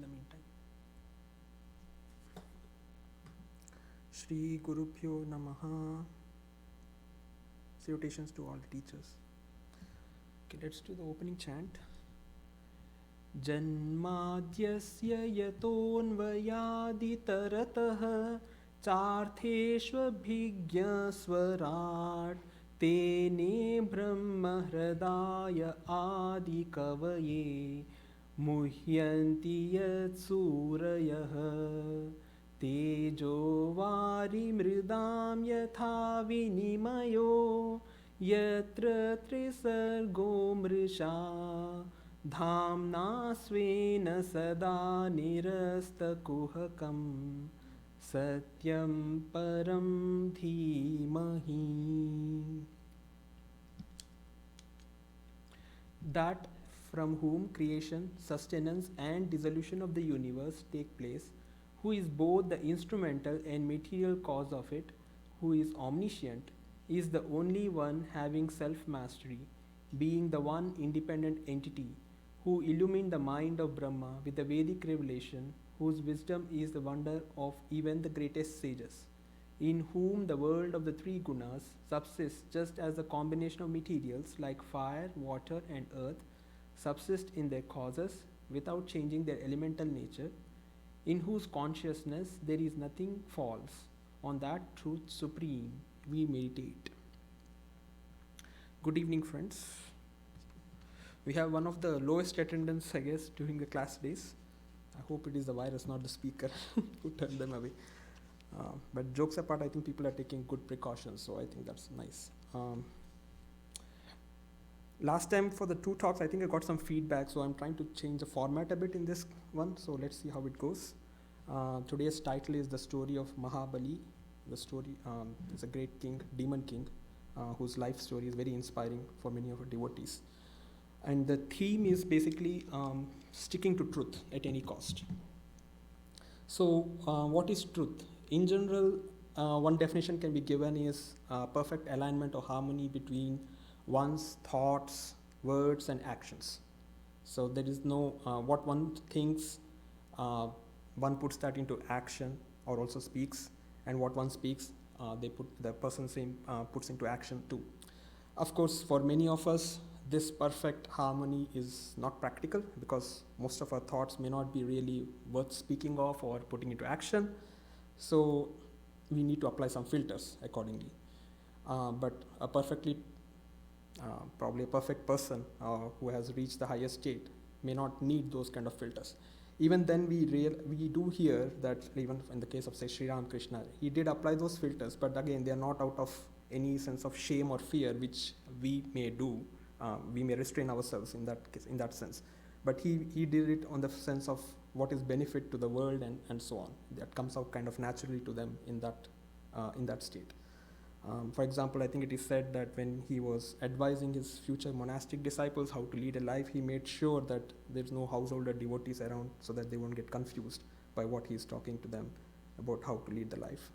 in the meantime. Shri Gurubhyo Namaha. Salutations to all the teachers. Okay, let's do the opening chant. Janmadyasya yatonvayaditaratah chartheshvabhigya swarat tene brahma hridaya adi kavaye muhyanti yat surayah tejo vari mridam yatha vinimayo yatra trisargo mrisha Dhamna svena sada nirastakuhakam satyam param dhimahi. That from whom creation, sustenance and dissolution of the universe take place, who is both the instrumental and material cause of it, who is omniscient, is the only one having self-mastery, being the one independent entity, who illumined the mind of Brahma with the Vedic revelation, whose wisdom is the wonder of even the greatest sages, in whom the world of the three gunas subsists just as the combination of materials like fire, water, and earth subsist in their causes without changing their elemental nature, in whose consciousness there is nothing false. On that truth supreme we meditate. Good evening, friends. We have one of the lowest attendance, I guess, during the class days. I hope it is the virus, not the speaker, who turned them away. But jokes apart, I think people are taking good precautions, so I think that's nice. Last time for the two talks, I think I got some feedback, so I'm trying to change the format a bit in this one, so let's see how it goes. Today's title is The Story of Mahabali. The story is a great king, demon king, whose life story is very inspiring for many of our devotees. And the theme is basically sticking to truth at any cost. So what is truth? In general, one definition can be given is perfect alignment or harmony between one's thoughts, words, and actions. So there is no, what one thinks, one puts that into action or also speaks, and what one speaks, the person puts into action too. Of course, for many of us, this perfect harmony is not practical because most of our thoughts may not be really worth speaking of or putting into action. So we need to apply some filters accordingly. But probably a perfect person who has reached the highest state may not need those kind of filters. Even then, we do hear that even in the case of, say, Sri Krishna, he did apply those filters, but again, they are not out of any sense of shame or fear, which we may do. We may restrain ourselves in that sense, but he did it on the sense of what is benefit to the world and so on. That comes out kind of naturally to them in that state. For example, I think it is said that when he was advising his future monastic disciples how to lead a life, he made sure that there's no householder devotees around so that they won't get confused by what he's talking to them about how to lead the life.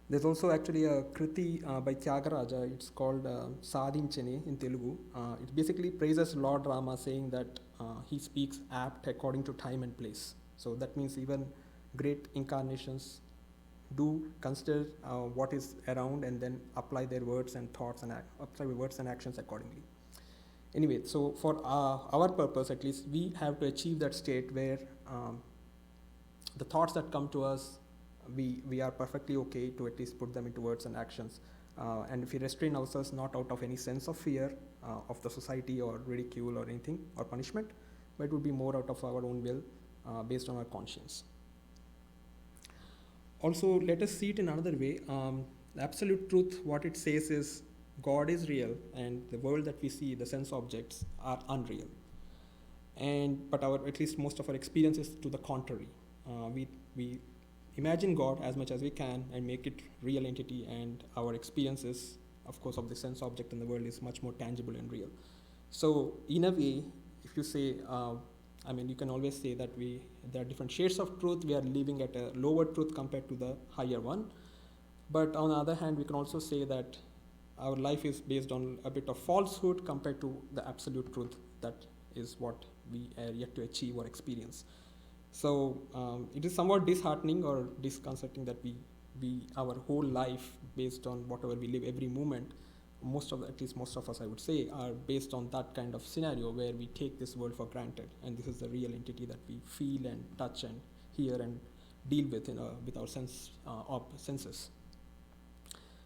There's also actually a kriti by Tyagaraja. It's called Sadhinchane in Telugu. It basically praises Lord Rama, saying that he speaks apt according to time and place. So that means even great incarnations do consider what is around and then apply their words and thoughts and words and actions accordingly. Anyway, so for our purpose, at least, we have to achieve that state where the thoughts that come to us, we are perfectly okay to at least put them into words and actions. And if we restrain ourselves not out of any sense of fear of the society or ridicule or anything or punishment, but it would be more out of our own will based on our conscience. Also, let us see it in another way. The absolute truth, what it says is God is real and the world that we see, the sense objects, are unreal. But at least most of our experience is to the contrary. We imagine God as much as we can and make it real entity, and our experiences, of course, of the sense object in the world is much more tangible and real. So in a way, if you say, you can always say that there are different shades of truth. We are living at a lower truth compared to the higher one. But on the other hand, we can also say that our life is based on a bit of falsehood compared to the absolute truth that is what we are yet to achieve or experience. So it is somewhat disheartening or disconcerting that our whole life, based on whatever we live every moment, at least most of us, I would say, are based on that kind of scenario where we take this world for granted, and this is the real entity that we feel and touch and hear and deal with with our senses.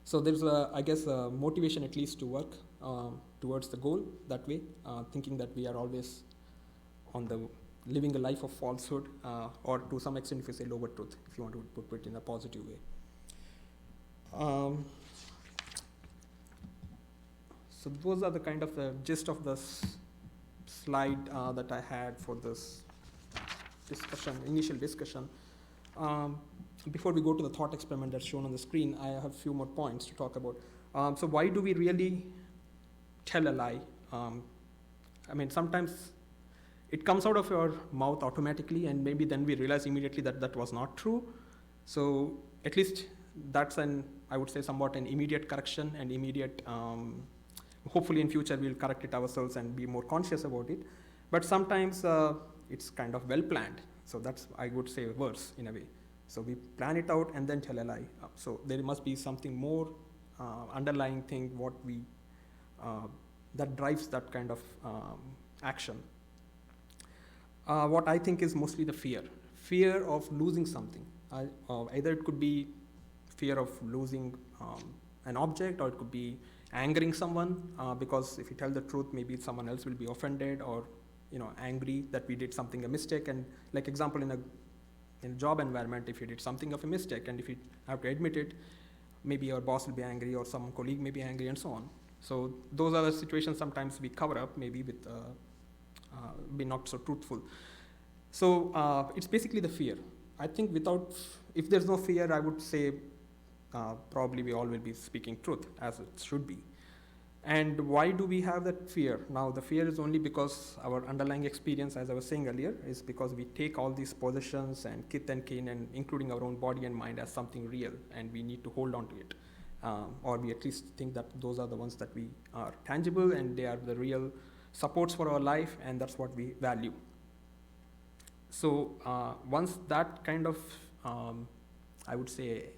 So there's I guess a motivation at least to work towards the goal that way, thinking that we are always on the living a life of falsehood, or to some extent, if you say lower truth, if you want to put it in a positive way. So those are the kind of the gist of this slide that I had for this initial discussion. Before we go to the thought experiment that's shown on the screen, I have a few more points to talk about. So why do we really tell a lie? I mean, sometimes it comes out of your mouth automatically, and maybe then we realize immediately that that was not true. So at least that's I would say, somewhat an immediate correction and immediate, hopefully in future we'll correct it ourselves and be more conscious about it. But sometimes it's kind of well planned. So that's, I would say, worse in a way. So we plan it out and then tell a lie. So there must be something more underlying thing that drives that kind of action. What I think is mostly the fear of losing something. Either it could be fear of losing an object, or it could be angering someone, because if you tell the truth, maybe someone else will be offended or angry that we did a mistake. And like example, in a job environment, if you did something of a mistake and if you have to admit it, maybe your boss will be angry or some colleague may be angry and so on. So those are the situations sometimes we cover up, maybe with be not so truthful. So it's basically the fear. I think if there's no fear, I would say probably we all will be speaking truth as it should be. And why do we have that fear? Now, the fear is only because our underlying experience, as I was saying earlier, is because we take all these possessions and kith and kin, and including our own body and mind, as something real, and we need to hold on to it. Or we at least think that those are the ones that we are tangible and they are the real supports for our life, and that's what we value. So once that kind of, I would say,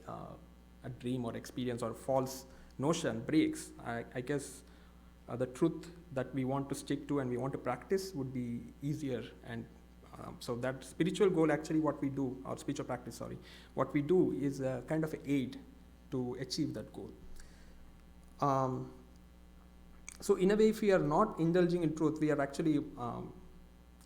a dream or experience or false notion breaks, I guess the truth that we want to stick to and we want to practice would be easier. And so that spiritual goal, actually what we do, or spiritual practice, what we do is a kind of an aid to achieve that goal. So in a way, if we are not indulging in truth, we are actually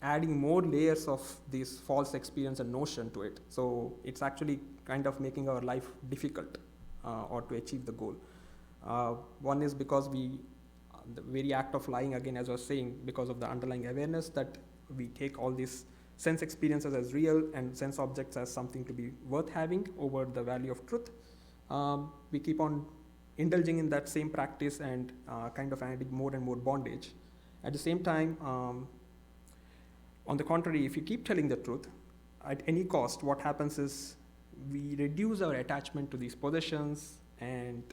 adding more layers of this false experience and notion to it. So it's actually kind of making our life difficult or to achieve the goal. One is because the very act of lying, again, as I was saying, because of the underlying awareness that we take all these sense experiences as real and sense objects as something to be worth having over the value of truth. We keep on indulging in that same practice and kind of adding more and more bondage. At the same time, on the contrary, if you keep telling the truth at any cost, what happens is we reduce our attachment to these possessions, and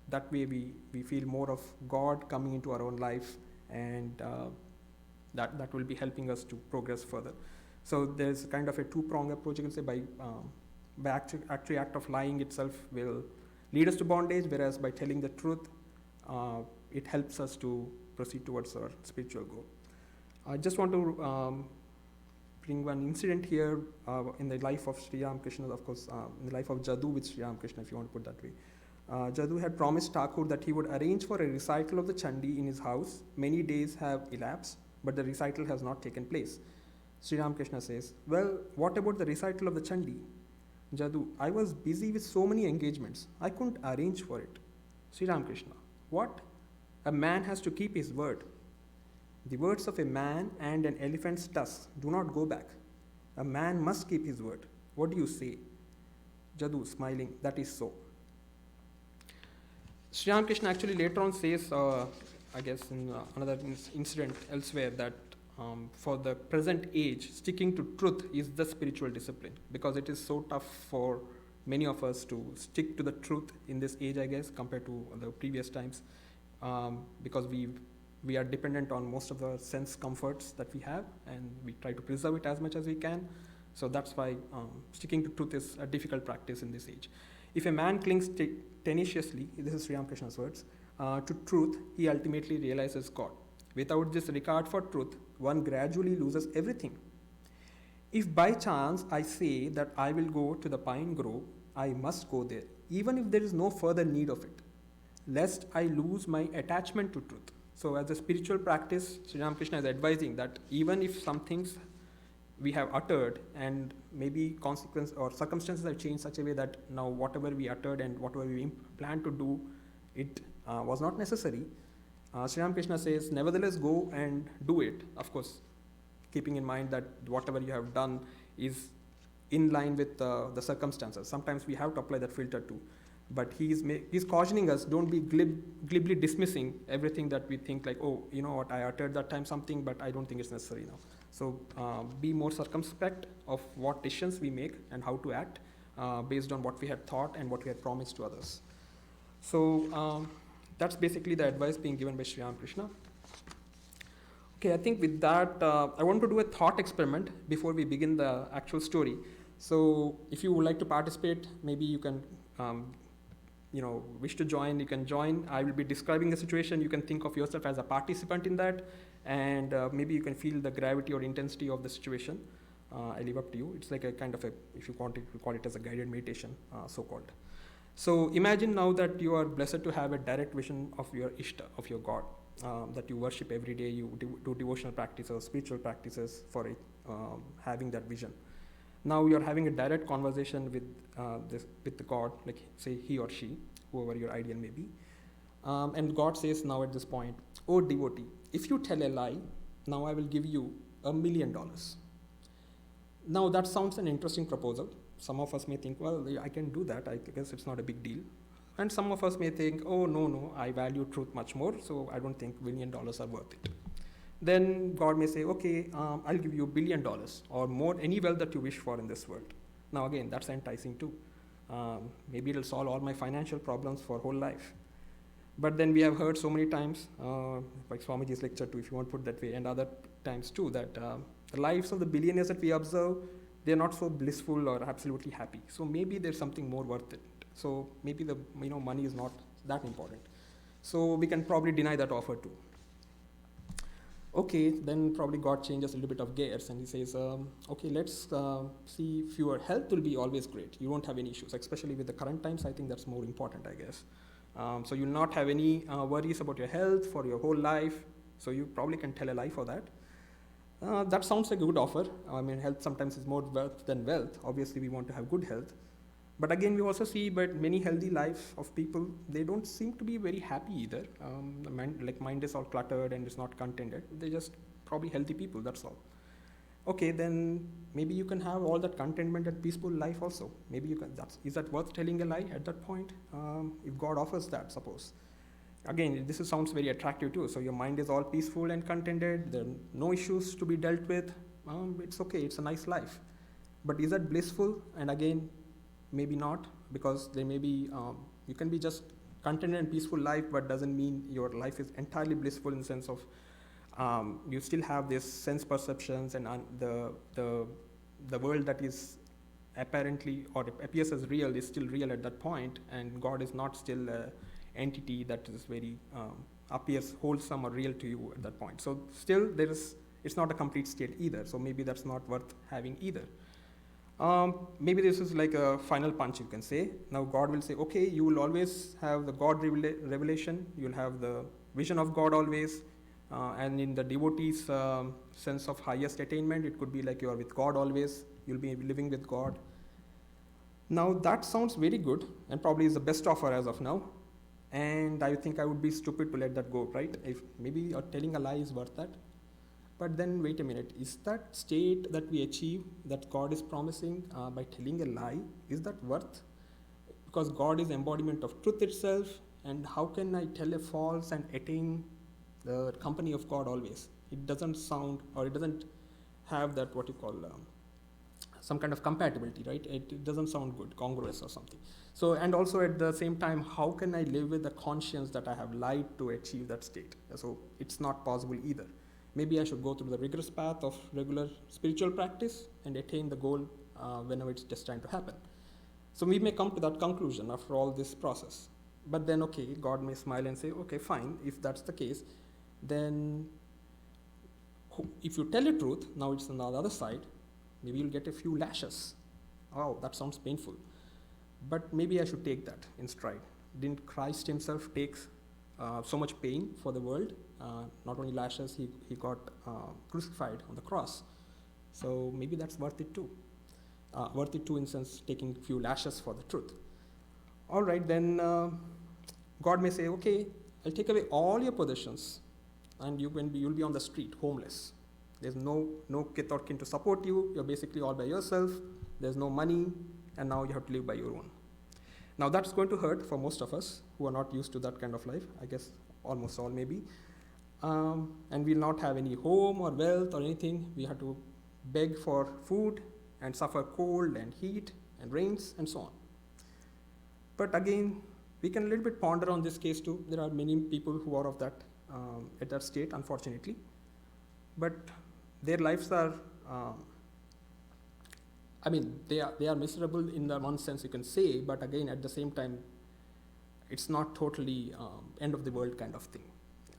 that way we feel more of God coming into our own life, and that will be helping us to progress further. So there's kind of a two-pronged approach, you can say, by actually act of lying itself will lead us to bondage, whereas by telling the truth, it helps us to proceed towards our spiritual goal. I just want to bring one incident here in the life of Sri Ramakrishna, of course, in the life of Jadu with Sri Ramakrishna, if you want to put that way. Jadu had promised Thakur that he would arrange for a recital of the Chandi in his house. Many days have elapsed, but the recital has not taken place. Sri Ramakrishna says, well, what about the recital of the Chandi? Jadu, I was busy with so many engagements, I couldn't arrange for it. Sri Ramakrishna, what? A man has to keep his word. The words of a man and an elephant's tusk do not go back. A man must keep his word. What do you say? Jadu, smiling, that is so. Sri Ramakrishna actually later on says, I guess in another incident elsewhere, that for the present age, sticking to truth is the spiritual discipline, because it is so tough for many of us to stick to the truth in this age, I guess, compared to the previous times, because we we are dependent on most of the sense comforts that we have, and we try to preserve it as much as we can. So that's why sticking to truth is a difficult practice in this age. If a man clings tenaciously, this is Sri Ramakrishna's words, to truth, he ultimately realizes God. Without this regard for truth, one gradually loses everything. If by chance I say that I will go to the pine grove, I must go there, even if there is no further need of it, lest I lose my attachment to truth. So as a spiritual practice, Sri Ramakrishna is advising that even if some things we have uttered and maybe consequence or circumstances have changed such a way that now whatever we uttered and whatever we planned to do, it was not necessary, Sri Ramakrishna says, nevertheless go and do it. Of course, keeping in mind that whatever you have done is in line with the circumstances. Sometimes we have to apply that filter too. But he's cautioning us, don't be glibly dismissing everything that we think like, oh, you know what, I uttered that time something, but I don't think it's necessary now. So be more circumspect of what decisions we make and how to act based on what we had thought and what we had promised to others. So that's basically the advice being given by Sri Ramakrishna. Okay, I think with that, I want to do a thought experiment before we begin the actual story. So if you would like to participate, maybe you can wish to join, you can join. I will be describing the situation. You can think of yourself as a participant in that, and maybe you can feel the gravity or intensity of the situation. I leave up to you. It's like a kind of a, if you want it, we call it as a guided meditation, so-called. So imagine now that you are blessed to have a direct vision of your Ishta, of your God, that you worship every day, you do devotional practices, spiritual practices for it, having that vision. Now you're having a direct conversation with the God, like say he or she, whoever your ideal may be. And God says now at this point, oh devotee, if you tell a lie, now I will give you $1 million. Now that sounds an interesting proposal. Some of us may think, well, I can do that. I guess it's not a big deal. And some of us may think, oh, no, I value truth much more, so I don't think $1 million are worth it. Then God may say, okay, I'll give you $1 billion or more, any wealth that you wish for in this world. Now again, that's enticing too. Maybe it'll solve all my financial problems for whole life. But then we have heard so many times, like Swamiji's lecture too, if you want to put it that way, and other times too, that the lives of the billionaires that we observe, they're not so blissful or absolutely happy. So maybe there's something more worth it. So maybe the money is not that important. So we can probably deny that offer too. Okay, then probably God changes a little bit of gears and he says, okay, let's see if your health will be always great. You won't have any issues, especially with the current times. I think that's more important, I guess. So you'll not have any worries about your health for your whole life. So you probably can tell a lie for that. That sounds like a good offer. I mean, health sometimes is more wealth than wealth. Obviously, we want to have good health. But again, we also see but many healthy lives of people, they don't seem to be very happy either. The mind is all cluttered and is not contented. They're just probably healthy people, that's all. Okay, then maybe you can have all that contentment and peaceful life also. Maybe you can. Is that worth telling a lie at that point? If God offers that, suppose. Again, this sounds very attractive too. So your mind is all peaceful and contented. There are no issues to be dealt with. It's okay. It's a nice life. But is that blissful? And again, maybe not, because there may be, you can be just contented and peaceful life, but doesn't mean your life is entirely blissful in the sense of you still have this sense perceptions and the world that is apparently or appears as real is still real at that point, and God is not still an entity that is very appears wholesome or real to you at that point. So still it's not a complete state either. So maybe that's not worth having either. Maybe this is like a final punch, you can say. Now God will say, okay, you will always have the God revelation, you'll have the vision of God always, and in the devotee's sense of highest attainment, it could be like you are with God always, you'll be living with God. Now that sounds very good and probably is the best offer as of now, and I think I would be stupid to let that go, right? If maybe telling a lie is worth that. But then wait a minute, is that state that we achieve, that God is promising by telling a lie, is that worth? Because God is embodiment of truth itself, and how can I tell a false and attain the company of God always? It doesn't sound, or it doesn't have that what you call some kind of compatibility, right? It doesn't sound good, congruous or something. So, and also at the same time, how can I live with the conscience that I have lied to achieve that state? So it's not possible either. Maybe I should go through the rigorous path of regular spiritual practice and attain the goal whenever it's destined to happen. So we may come to that conclusion after all this process. But then, okay, God may smile and say, okay, fine, if that's the case, then if you tell the truth, now it's on the other side, maybe you'll get a few lashes. Oh, that sounds painful. But maybe I should take that in stride. Didn't Christ himself take so much pain for the world? Not only lashes, he got crucified on the cross. So maybe that's worth it too. Worth it too in sense taking a few lashes for the truth. All right, then God may say, okay, I'll take away all your possessions and you'll be on the street, homeless. There's no kith or kin to support you. You're basically all by yourself. There's no money, and now you have to live by your own. Now that's going to hurt for most of us who are not used to that kind of life. I guess almost all maybe. And we'll not have any home or wealth or anything. We have to beg for food and suffer cold and heat and rains and so on. But again, we can a little bit ponder on this case too. There are many people who are of that at that state, unfortunately. But their lives are, they are miserable in the one sense you can say, but again, at the same time, it's not totally end of the world kind of thing.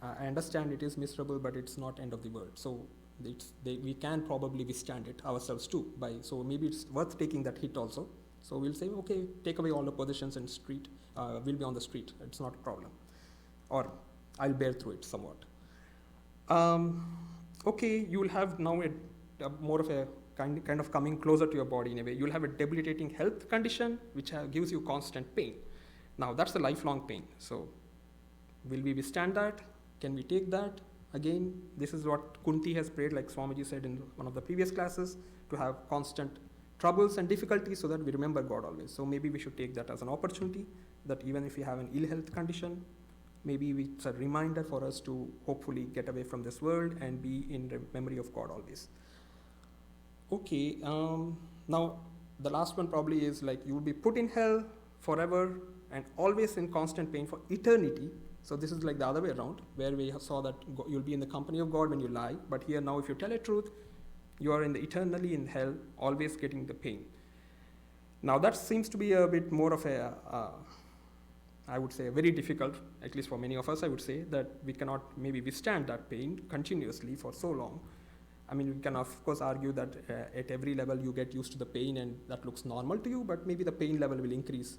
I understand it is miserable, but it's not end of the world. So we can probably withstand it ourselves too. So maybe it's worth taking that hit also. So we'll say, okay, take away all the possessions and street. We'll be on the street. It's not a problem. Or I'll bear through it somewhat. Okay, you will have now a more of a kind of coming closer to your body in a way. You'll have a debilitating health condition which gives you constant pain. Now that's a lifelong pain. So will we withstand that? Can we take that? Again, this is what Kunti has prayed, like Swamiji said in one of the previous classes, to have constant troubles and difficulties so that we remember God always. So maybe we should take that as an opportunity, that even if we have an ill health condition, maybe it's a reminder for us to hopefully get away from this world and be in the memory of God always. Okay, now the last one probably is like you will be put in hell forever and always in constant pain for eternity. So this is like the other way around, where we saw that you'll be in the company of God when you lie, but here now if you tell a truth, you are eternally in hell, always getting the pain. Now that seems to be a bit more of I would say very difficult, at least for many of us, I would say, that we cannot maybe withstand that pain continuously for so long. I mean, we can of course argue that at every level you get used to the pain and that looks normal to you, but maybe the pain level will increase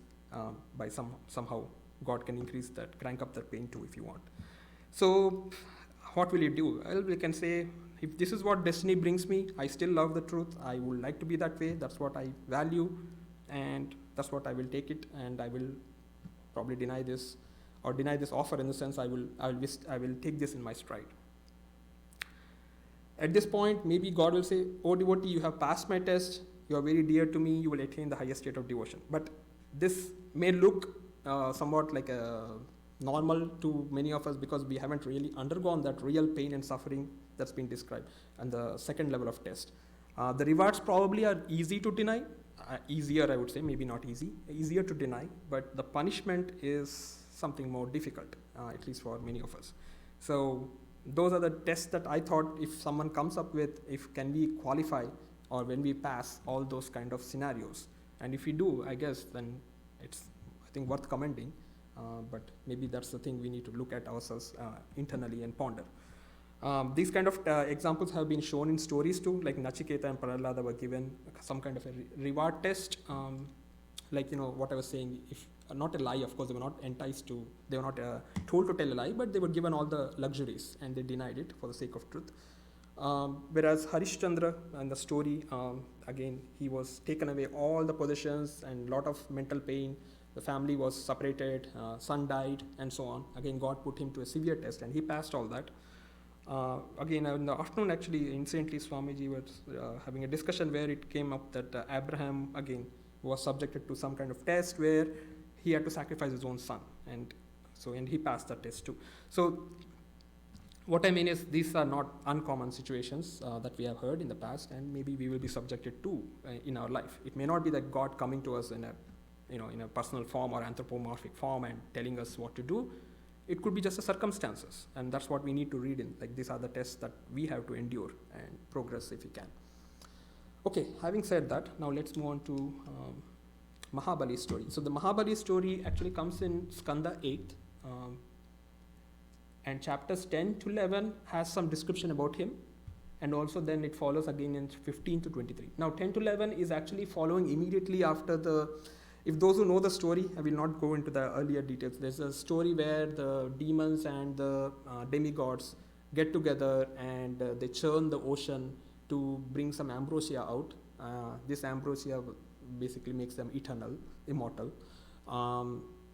by somehow. God can increase that, crank up that pain too if you want. So what will you do? Well, we can say, if this is what destiny brings me, I still love the truth. I would like to be that way. That's what I value, and that's what I will take it, and I will probably deny this offer in the sense I will take this in my stride. At this point, maybe God will say, "Oh devotee, you have passed my test. You are very dear to me. You will attain the highest state of devotion." But this may look somewhat like a normal to many of us because we haven't really undergone that real pain and suffering that's been described and the second level of test. The rewards probably are easy to deny, easier I would say, maybe not easy, easier to deny, but the punishment is something more difficult, at least for many of us. So those are the tests that I thought if someone comes up with, can we qualify or when we pass all those kind of scenarios. And if we do, I guess then it's, I think, worth commending. But maybe that's the thing we need to look at ourselves internally and ponder. These kind of examples have been shown in stories too, like Nachiketa and Prahlada were given some kind of a reward test. Like, what I was saying, if not a lie, of course, they were not told to tell a lie, but they were given all the luxuries and they denied it for the sake of truth. Whereas Harishchandra in the story, again, he was taken away all the possessions and lot of mental pain. The family was separated, son died, and so on. Again, God put him to a severe test, and he passed all that. Again, in the afternoon, actually, incidentally, Swamiji was having a discussion where it came up that Abraham, again, was subjected to some kind of test where he had to sacrifice his own son, and he passed that test too. So What I mean is these are not uncommon situations that we have heard in the past, and maybe we will be subjected to in our life. It may not be that God coming to us in a personal form or anthropomorphic form and telling us what to do. It could be just the circumstances, and that's what we need to read in. Like, these are the tests that we have to endure and progress if we can. Okay, having said that, now let's move on to Mahabali's story. So the Mahabali story actually comes in Skanda 8, and chapters 10 to 11 has some description about him, and also then it follows again in 15 to 23. Now 10 to 11 is actually following immediately after if those who know the story, I will not go into the earlier details. There's a story where the demons and the demigods get together and they churn the ocean to bring some ambrosia out. This ambrosia basically makes them immortal.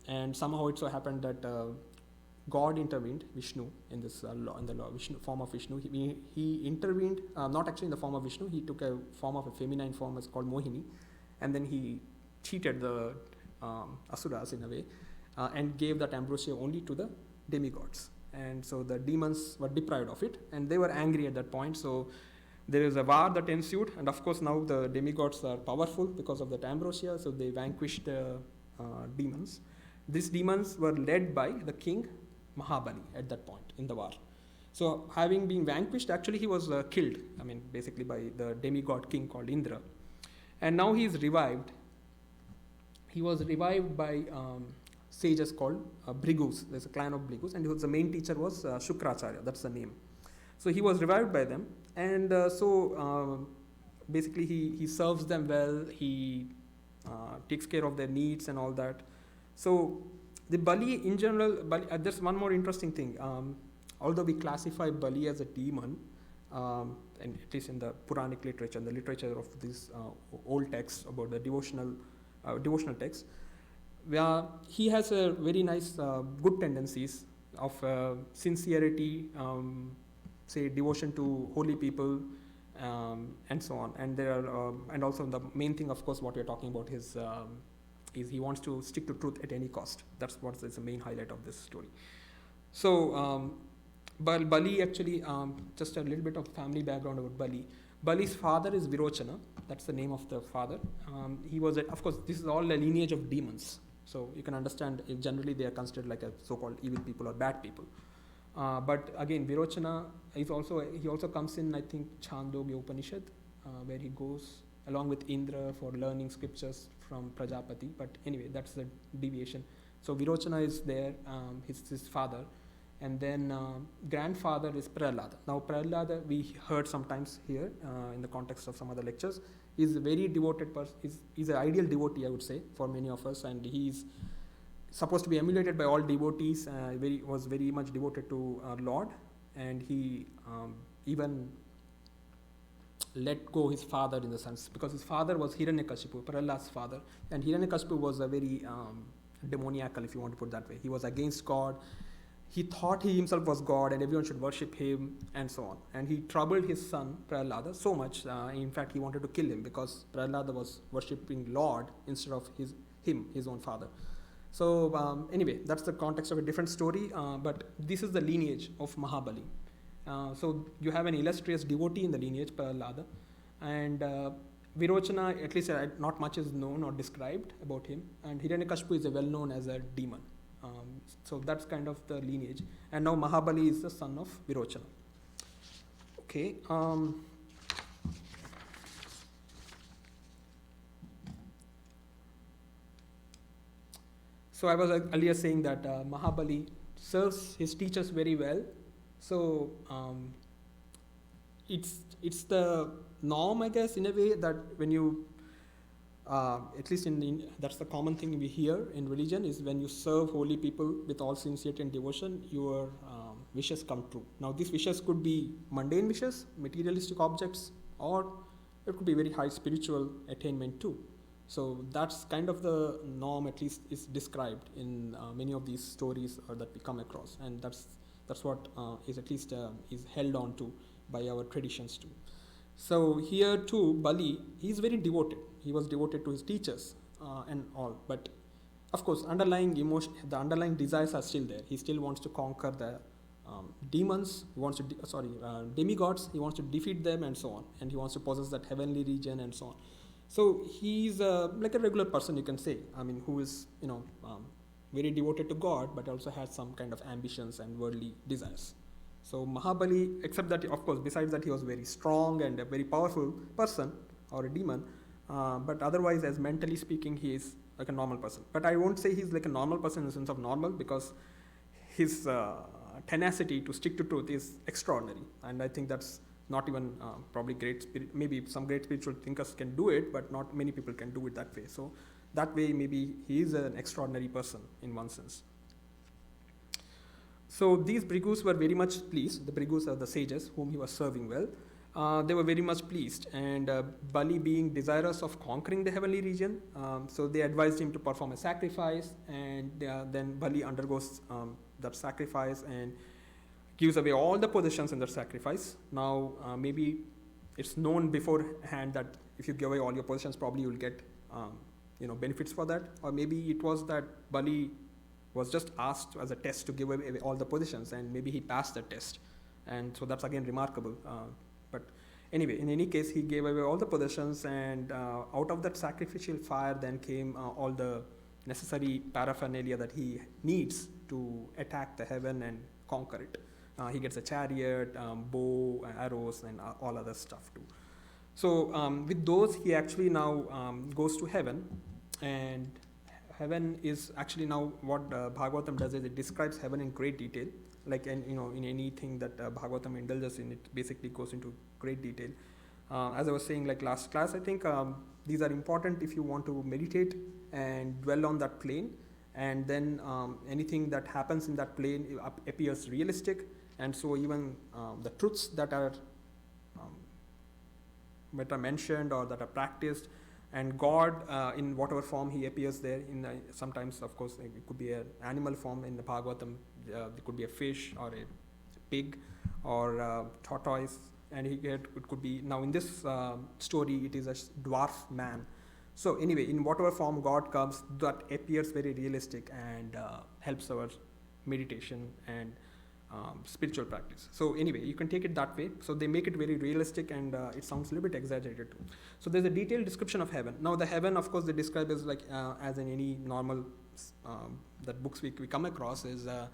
And somehow it so happened that God intervened, Vishnu, in this in the Vishnu, form of Vishnu. He intervened, not actually in the form of Vishnu. He took a form of a feminine form, it's called Mohini, and then he cheated the asuras in a way, and gave that ambrosia only to the demigods. And so the demons were deprived of it, and they were angry at that point. So there is a war that ensued, and of course now the demigods are powerful because of that ambrosia, so they vanquished the demons. These demons were led by the king Mahabali at that point in the war. So having been vanquished, actually he was killed, basically by the demigod king called Indra. And now he is revived. He was revived by sages called Bhrigus. There's a clan of Bhrigus, and the main teacher was Shukracharya, that's the name. So he was revived by them, and basically he serves them well, he takes care of their needs and all that. So the Bali in general, there's one more interesting thing. Although we classify Bali as a demon, and at least in the Puranic literature, the literature of these old texts about the devotional texts, where he has a very nice good tendencies of sincerity, say devotion to holy people, and so on. And there are, and also the main thing, of course, what we're talking about is he wants to stick to truth at any cost. That's what is the main highlight of this story. So Bali actually, just a little bit of family background about Bali. Bali's father is Virochana. That's the name of the father. He was, of course, this is all a lineage of demons. So you can understand, generally they are considered like a so-called evil people or bad people. But again, Virochana he also comes in, I think, Chandogya Upanishad, where he goes along with Indra for learning scriptures from Prajapati. But anyway, that's the deviation. So Virochana is there, his father. And then grandfather is Prahlada. Now Prahlada, we heard sometimes here in the context of some other lectures, is a very devoted person. He's an ideal devotee, I would say, for many of us. And he's supposed to be emulated by all devotees. Was very much devoted to our Lord. And he even let go his father in the sense, because his father was Hiranyakasipu, Prahlada's father. And Hiranyakasipu was a very demoniacal, if you want to put it that way. He was against God. He thought he himself was God and everyone should worship him and so on. And he troubled his son Prahlada so much, in fact he wanted to kill him because Prahlada was worshipping Lord instead of his own father. So anyway, that's the context of a different story, but this is the lineage of Mahabali. So you have an illustrious devotee in the lineage, Prahlada, and Virochana, at least not much is known or described about him, and Hiranyakashipu is well known as a demon. So that's kind of the lineage. And now Mahabali is the son of Virochana. Okay. So I was earlier saying that Mahabali serves his teachers very well. So it's the norm, I guess, in a way, that when you at least that's the common thing we hear in religion, is when you serve holy people with all sincerity and devotion, your wishes come true. Now these wishes could be mundane wishes, materialistic objects, or it could be very high spiritual attainment too. So that's kind of the norm, at least is described in many of these stories that we come across, and that's what is at least is held on to by our traditions too. So here too, Bali, he is very devoted. He was devoted to his teachers and all. But of course, underlying emotion, the underlying desires are still there. He still wants to conquer the demons, he wants to demigods, he wants to defeat them and so on, and he wants to possess that heavenly region and so on. So he's like a regular person, you can say. I mean, who is very devoted to God, but also has some kind of ambitions and worldly desires. So Mahabali, except that, of course, besides that, he was very strong and a very powerful person or a demon, but otherwise, as mentally speaking, he is like a normal person. But I won't say he's like a normal person in the sense of normal, because his tenacity to stick to truth is extraordinary, and I think that's not even probably maybe some great spiritual thinkers can do it, but not many people can do it that way. So that way, maybe he is an extraordinary person in one sense. So these Bhrigus were very much pleased. The Bhrigus are the sages whom he was serving well. They were very much pleased, and Bali, being desirous of conquering the heavenly region, so they advised him to perform a sacrifice, and then Bali undergoes that sacrifice and gives away all the possessions in that sacrifice. Now, maybe it's known beforehand that if you give away all your possessions, probably you'll get benefits for that, or maybe it was that Bali was just asked as a test to give away all the possessions, and maybe he passed the test, and so that's again remarkable. But anyway, in any case, he gave away all the possessions, and out of that sacrificial fire then came all the necessary paraphernalia that he needs to attack the heaven and conquer it. He gets a chariot, bow, arrows, and all other stuff too. So with those, he actually now goes to heaven, and heaven is actually now what Bhagavatam does is it describes heaven in great detail. Like in anything that Bhagavatam indulges in, it basically goes into great detail. As I was saying, like last class, I think these are important if you want to meditate and dwell on that plane, and then anything that happens in that plane appears realistic, and so even the truths that are mentioned or that are practiced, and God in whatever form he appears there, sometimes of course it could be an animal form in the Bhagavatam, it could be a fish or a pig or a tortoise, and it could be, now in this story it is a dwarf man. So anyway, in whatever form God comes, that appears very realistic and helps our meditation and spiritual practice. So anyway, you can take it that way. So they make it very realistic, and it sounds a little bit exaggerated too. So there's a detailed description of heaven. Now the heaven, of course, they describe as like as in any normal that books we come across is a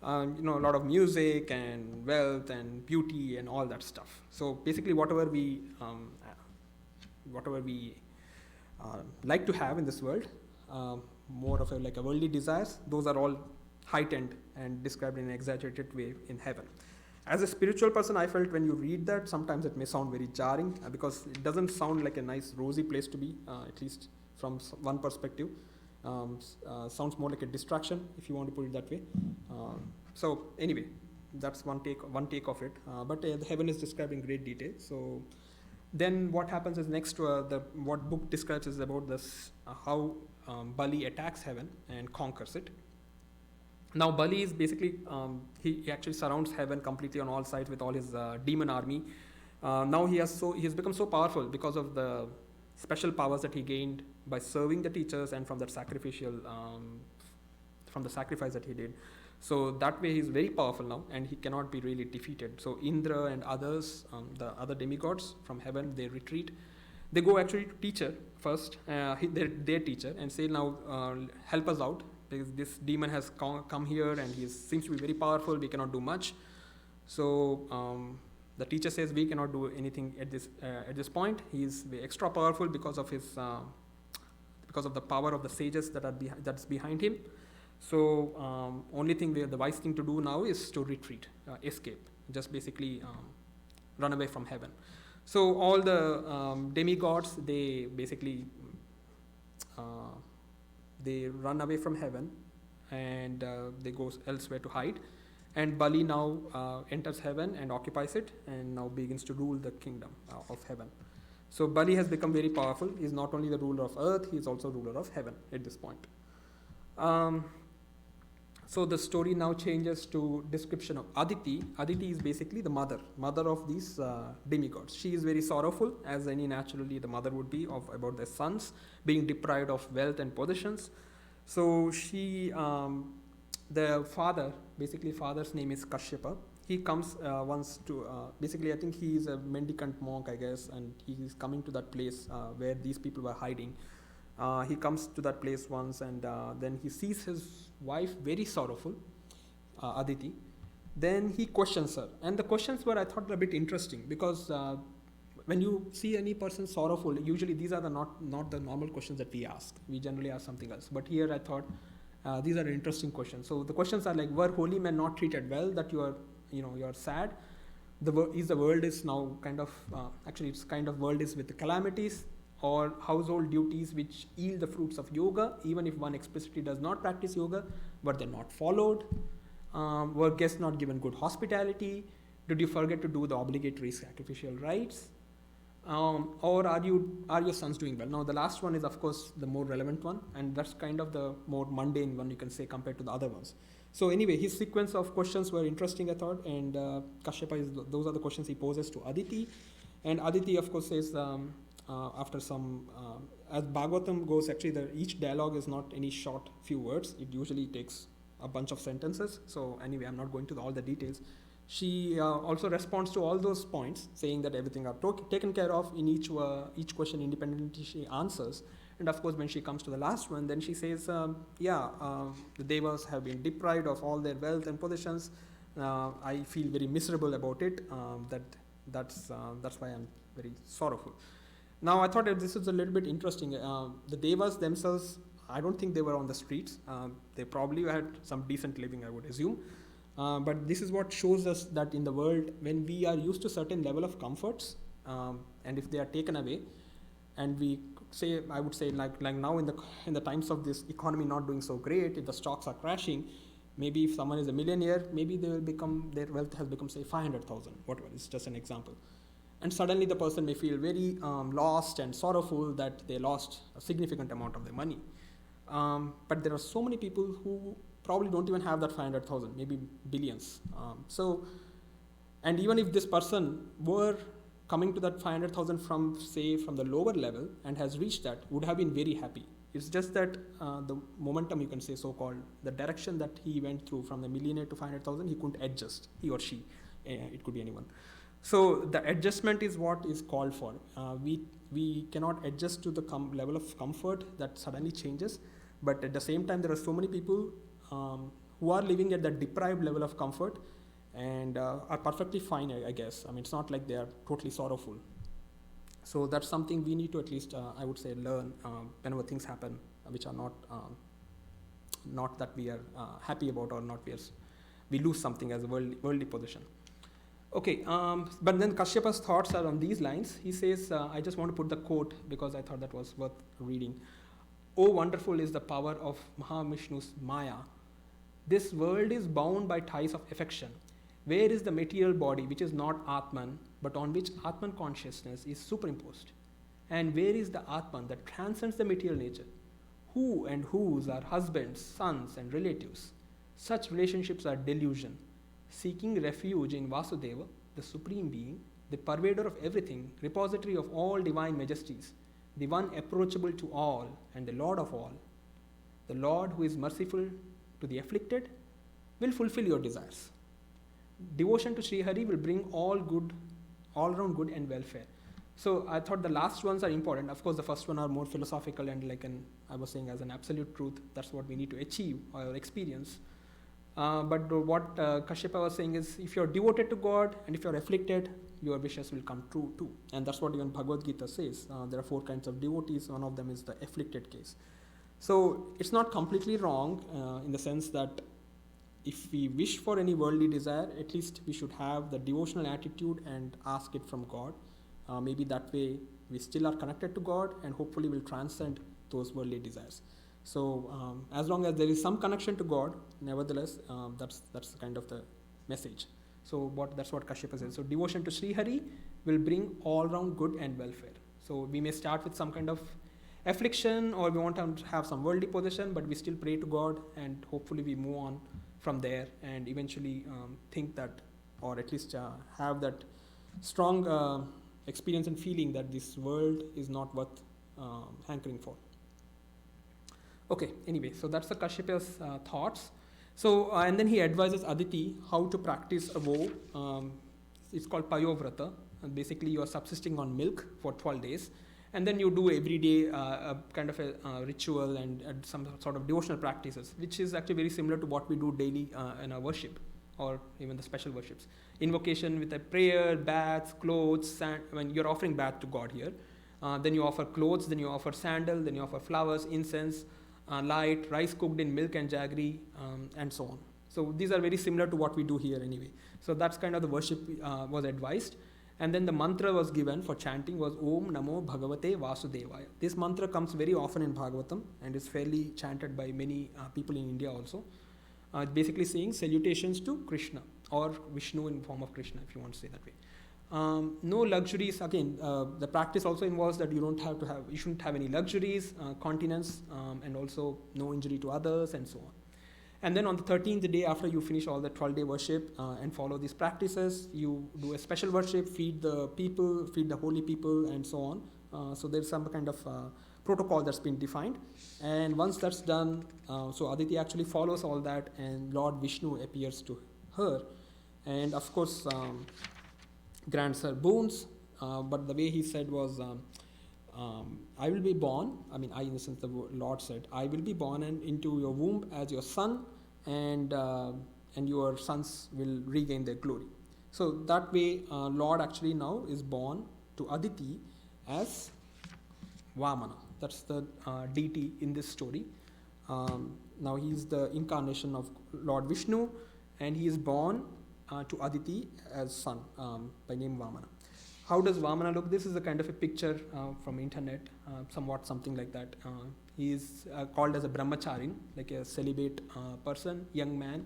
lot of music and wealth and beauty and all that stuff. So basically, whatever we like to have in this world, more of a worldly desires, those are all heightened and described in an exaggerated way in heaven. As a spiritual person, I felt when you read that, sometimes it may sound very jarring because it doesn't sound like a nice rosy place to be, at least from one perspective. Sounds more like a distraction, if you want to put it that way. So anyway, that's one take of it. But the heaven is described in great detail. So then what happens is next, what book describes is about this how Bali attacks heaven and conquers it. Now Bali is basically, he actually surrounds heaven completely on all sides with all his demon army. Now he has become so powerful because of the special powers that he gained by serving the teachers and from that from the sacrifice that he did. So that way he's very powerful now, and he cannot be really defeated. So Indra and others, the other demigods from heaven, they retreat. They go actually to teacher first, their teacher, and say, now help us out, because this demon has come here and he seems to be very powerful, we cannot do much. So the teacher says, we cannot do anything at this point. He is extra powerful because of the power of the sages that's behind him. So only thing, the wise thing to do now is to retreat, escape, just basically run away from heaven. So all the demigods, they basically they run away from heaven, and they go elsewhere to hide. And Bali now enters heaven and occupies it, and now begins to rule the kingdom of heaven. So Bali has become very powerful. He is not only the ruler of earth, he is also ruler of heaven at this point. So the story now changes to description of Aditi. Aditi is basically the mother of these demigods. She is very sorrowful, as any naturally the mother would be, about their sons being deprived of wealth and possessions. So she the father, basically father's name is Kashyapa. He comes once to, basically I think he is a mendicant monk, I guess, and he is coming to that place where these people were hiding. He comes to that place once, and then he sees his wife very sorrowful, Aditi. Then he questions her, and the questions were, I thought, a bit interesting, because when you see any person sorrowful, usually these are not the normal questions that we ask. We generally ask something else. But here I thought these are interesting questions. So the questions are like, were holy men not treated well, that you are sad? The world is now kind of actually it's kind of world is with the calamities, or household duties which yield the fruits of yoga, even if one explicitly does not practice yoga, but they're not followed. Were guests not given good hospitality? Did you forget to do the obligatory sacrificial rites? Or are your sons doing well? Now the last one is of course the more relevant one, and that's kind of the more mundane one, you can say, compared to the other ones. So anyway, his sequence of questions were interesting, I thought, and Kashyapa those are the questions he poses to Aditi, and Aditi of course says after some as Bhagavatam goes, actually each dialogue is not any short few words. It usually takes a bunch of sentences. So anyway, I'm not going to all the details. She also responds to all those points, saying that everything are taken care of in each question independently. She answers, and of course, when she comes to the last one, then she says, the devas have been deprived of all their wealth and possessions. I feel very miserable about it. That's why I'm very sorrowful. Now, I thought that this is a little bit interesting. The devas themselves, I don't think they were on the streets. They probably had some decent living, I would assume. But this is what shows us that in the world, when we are used to certain level of comforts, and if they are taken away, and I would say like now in the times of this economy not doing so great, if the stocks are crashing, maybe if someone is a millionaire, maybe their wealth has become, say, 500,000, whatever. It's just an example. And suddenly the person may feel very lost and sorrowful that they lost a significant amount of their money. But there are so many people who probably don't even have that 500,000, maybe billions. And even if this person were coming to that 500,000 from the lower level and has reached that, would have been very happy. It's just that the momentum, you can say, so-called, the direction that he went through from the millionaire to 500,000, he couldn't adjust, he or she, it could be anyone. So the adjustment is what is called for. We cannot adjust to the level of comfort that suddenly changes, but at the same time, there are so many people who are living at that deprived level of comfort and are perfectly fine, I guess. I mean, it's not like they are totally sorrowful. So that's something we need to at least, I would say, learn whenever things happen which are not that we are happy about, or not we lose something as a worldly position. Okay, but then Kashyapa's thoughts are on these lines. He says, I just want to put the quote because I thought that was worth reading. Oh, wonderful is the power of Mahavishnu's Maya. This world is bound by ties of affection. Where is the material body which is not Atman, but on which Atman consciousness is superimposed? And where is the Atman that transcends the material nature? Who and whose are husbands, sons, and relatives? Such relationships are delusion. Seeking refuge in Vasudeva, the Supreme Being, the pervader of everything, repository of all divine majesties, the one approachable to all and the Lord of all, the Lord who is merciful to the afflicted, will fulfill your desires. Devotion to Sri Hari will bring all around good and welfare. So I thought the last ones are important. Of course, the first one are more philosophical and I was saying as an absolute truth. That's what we need to achieve or experience. But what Kashyapa was saying is, if you're devoted to God and if you're afflicted, your wishes will come true too. And that's what even Bhagavad Gita says. There are 4 kinds of devotees. One of them is the afflicted case. So it's not completely wrong in the sense that if we wish for any worldly desire, at least we should have the devotional attitude and ask it from God. Maybe that way we still are connected to God and hopefully will transcend those worldly desires. So as long as there is some connection to God, nevertheless, that's kind of the message. So that's what Kashyapa says. So devotion to Sri Hari will bring all round good and welfare. So we may start with some kind of affliction, or we want to have some worldly possession, but we still pray to God, and hopefully we move on from there and eventually think that, or at least have that strong experience and feeling that this world is not worth hankering for. Okay, anyway, so that's the Kashyapa's thoughts. So, and then he advises Aditi how to practice a vow. It's called Payovrata. And basically, you are subsisting on milk for 12 days. And then you do every day a kind of a ritual and some sort of devotional practices, which is actually very similar to what we do daily in our worship or even the special worships. Invocation with a prayer, baths, clothes, sand, when you're offering bath to God here. Then you offer clothes, then you offer sandal, then you offer flowers, incense, light, rice cooked in milk and jaggery, and so on. So these are very similar to what we do here anyway. So that's kind of the worship was advised. And then the mantra was given for chanting was Om Namo Bhagavate Vasudevaya. This mantra comes very often in Bhagavatam and is fairly chanted by many people in India also. Basically saying salutations to Krishna or Vishnu in form of Krishna, if you want to say that way. No luxuries. Again, the practice also involves that you shouldn't have any luxuries, continence, and also no injury to others, and so on. And then on the 13th day after you finish all the 12-day worship and follow these practices, you do a special worship, feed the people, feed the holy people, and so on. So there's some kind of protocol that's been defined. And once that's done, so Aditi actually follows all that, and Lord Vishnu appears to her, and of course grants her boons. But the way he said was, I will be born, I mean, I in the sense the Lord said, I will be born and into your womb as your son, and your sons will regain their glory. So that way, Lord actually now is born to Aditi as Vamana. That's the deity in this story. Now he is the incarnation of Lord Vishnu, and he is born to Aditi as son by name Vamana. How does Vamana look? This is a kind of a picture from internet, somewhat something like that. He is called as a brahmacharin, like a celibate person, young man,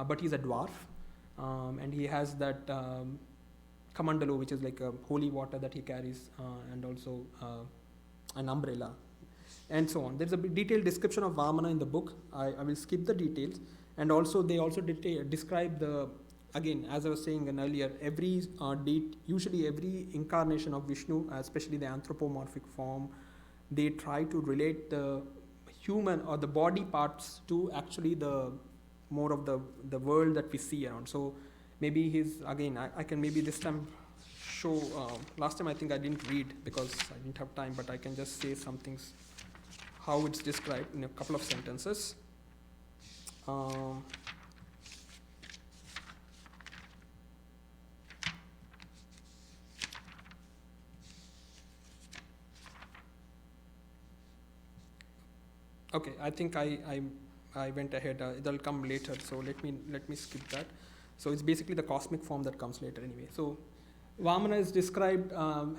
but he's a dwarf, and he has that kamandalo, which is like a holy water that he carries, and also an umbrella, and so on. There's a detailed description of Vamana in the book. I will skip the details, and also they also describe the. Again, as I was saying earlier, usually every incarnation of Vishnu, especially the anthropomorphic form, they try to relate the human or the body parts to actually the more of the world that we see around. So maybe I can maybe this time show, last time I think I didn't read because I didn't have time, but I can just say some things, how it's described in a couple of sentences. Okay, I think I went ahead. It'll come later, so let me skip that. So it's basically the cosmic form that comes later anyway. So Vamana is described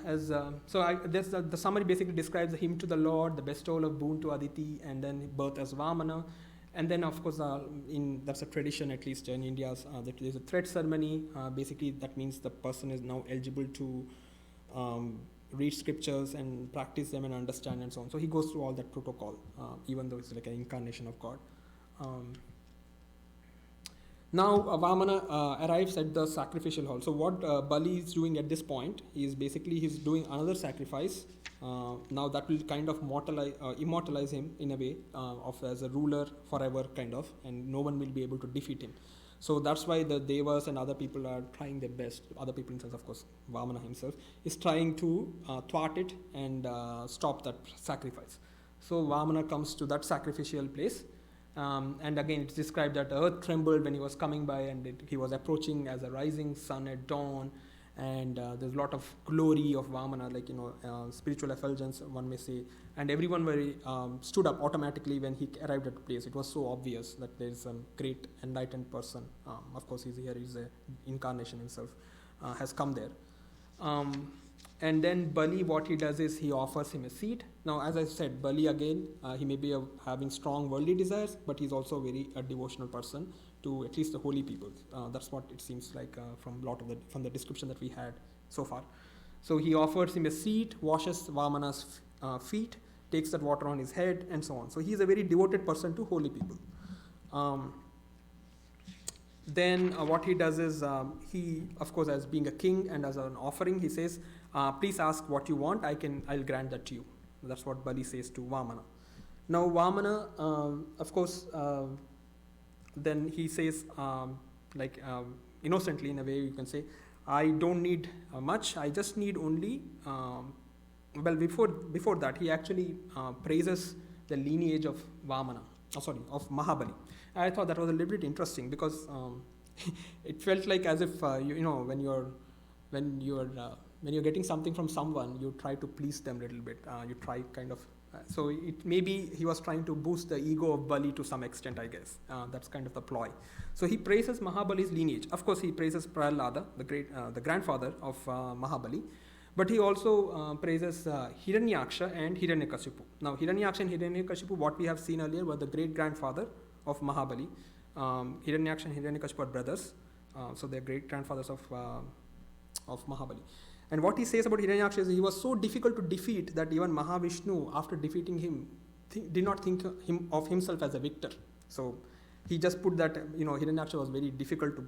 as the summary basically describes him to the Lord, the bestowal of boon to Aditi, and then birth as Vamana, and then of course that's a tradition at least in India that there's a thread ceremony. Basically that means the person is now eligible to read scriptures and practice them and understand and so on. So he goes through all that protocol, even though it's like an incarnation of God. Now Vamana arrives at the sacrificial hall. So what Bali is doing at this point is basically he's doing another sacrifice. Now that will kind of immortalize him in a way as a ruler forever kind of, and no one will be able to defeat him. So that's why the Devas and other people are trying their best. Other people, in sense, of course, Vamana himself is trying to thwart it and stop that sacrifice. So Vamana comes to that sacrificial place, and again it's described that the earth trembled when he was coming by, and he was approaching as a rising sun at dawn. And there's a lot of glory of Vamana, like spiritual effulgence, one may say. And everyone stood up automatically when he arrived at the place. It was so obvious that there is a great enlightened person. Of course, he's an incarnation himself, has come there. And then Bali, what he does is he offers him a seat. Now, as I said, Bali again, he may be having strong worldly desires, but he's also a devotional person to at least the holy people. That's what it seems like from the description that we had so far. So he offers him a seat, washes Vamana's feet, takes that water on his head, and so on. So he's a very devoted person to holy people. Then what he does is he, of course, as being a king and as an offering, he says, please ask what you want, I'll grant that to you. That's what Bali says to Vamana. Now Vamana, of course, then he says, innocently in a way you can say, I don't need much, I just need only, before that he actually praises the lineage of of Mahabali. I thought that was a little bit interesting because it felt like as if when you're getting something from someone, you try to please them a little bit. You try kind of. So it maybe he was trying to boost the ego of Bali to some extent, I guess. That's kind of the ploy. So he praises Mahabali's lineage. Of course, he praises Prahlada, the grandfather of Mahabali, but he also praises Hiranyaksha and Hiranyakasipu. Now, Hiranyaksha and Hiranyakasipu, what we have seen earlier, were the great grandfather of Mahabali. Hiranyaksha and Hiranyakasipu are brothers, so they're great grandfathers of Mahabali. And what he says about Hiranyaksha is he was so difficult to defeat that even Mahavishnu, after defeating him, did not think of himself as a victor. So he just put that, Hiranyaksha was very difficult to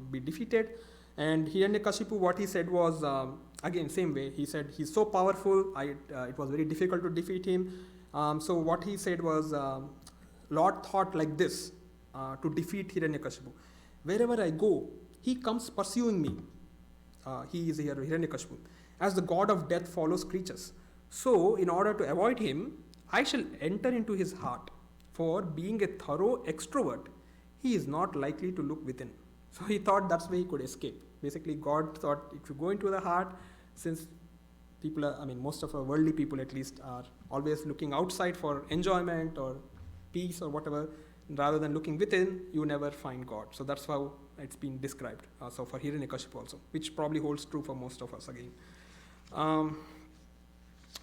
be defeated. And Hiranyakasipu, what he said was, again, same way. He said, he's so powerful, it was very difficult to defeat him. So what he said was, Lord thought like this to defeat Hiranyakasipu. Wherever I go, he comes pursuing me. He is here, Hiranyakasipu, as the god of death follows creatures. So, in order to avoid him, I shall enter into his heart. For being a thorough extrovert, he is not likely to look within. So he thought that's where he could escape. Basically, God thought if you go into the heart, since people are, most of our worldly people at least are always looking outside for enjoyment or peace or whatever, rather than looking within, you never find God. So that's how it's been described. So for Hiranyakasipu also, which probably holds true for most of us again.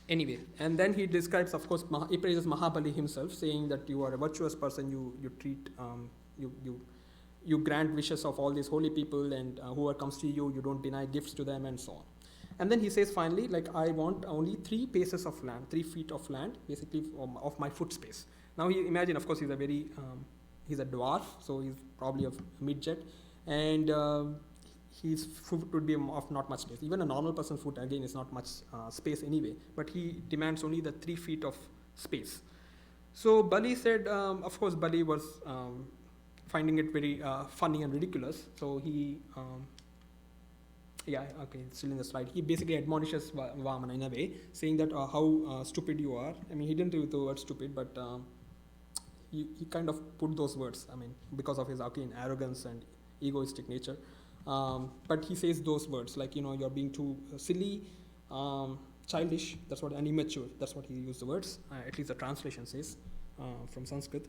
Anyway, and then he describes, of course, he praises Mahabali himself, saying that you are a virtuous person, you treat, you grant wishes of all these holy people, and whoever comes to you, you don't deny gifts to them, and so on. And then he says finally, I want only 3 paces of land, 3 feet of land, basically of my foot space. Now you imagine, of course, he's a dwarf, so he's probably a midget, and his foot would be of not much space. Even a normal person's foot, again, is not much space anyway, but he demands only the 3 feet of space. So Bali said, of course, Bali was finding it very funny and ridiculous, so he, still in the slide, he basically admonishes Vamana in a way, saying that how stupid you are. He didn't use the word stupid, but he kind of put those words, because of his arrogance and egoistic nature. But he says those words, you're being too silly, childish, and immature. That's what he used the words, at least the translation says, from Sanskrit.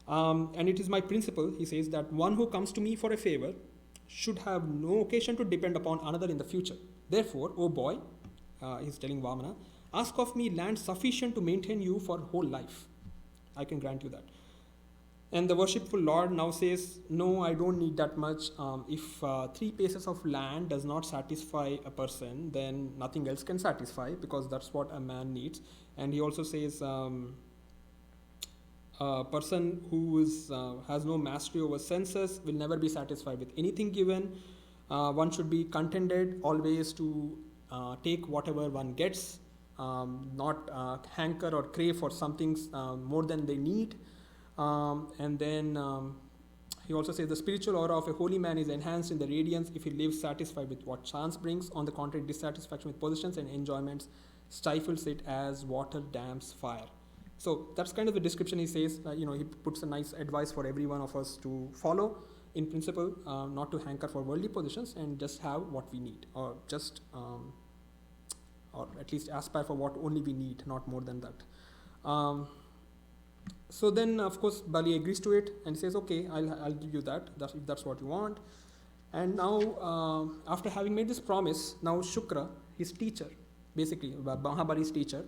And it is my principle, he says, that one who comes to me for a favor should have no occasion to depend upon another in the future. Therefore, O boy, he's telling Vamana, ask of me land sufficient to maintain you for whole life. I can grant you that. And the worshipful Lord now says, no, I don't need that much. If 3 paces of land does not satisfy a person, then nothing else can satisfy, because that's what a man needs. And he also says, a person who has no mastery over senses will never be satisfied with anything given. One should be contented always to take whatever one gets, not hanker or crave for something more than they need. And then he also says the spiritual aura of a holy man is enhanced in the radiance if he lives satisfied with what chance brings. On the contrary, dissatisfaction with possessions and enjoyments stifles it as water damps fire. So that's kind of the description he says. He puts a nice advice for every one of us to follow. In principle, not to hanker for worldly positions and just have what we need, or just, or at least aspire for what only we need, not more than that. So then, of course, Bali agrees to it and says, okay, I'll give you that, if that's what you want. And now, after having made this promise, now Shukra, his teacher, basically, Mahabali's teacher,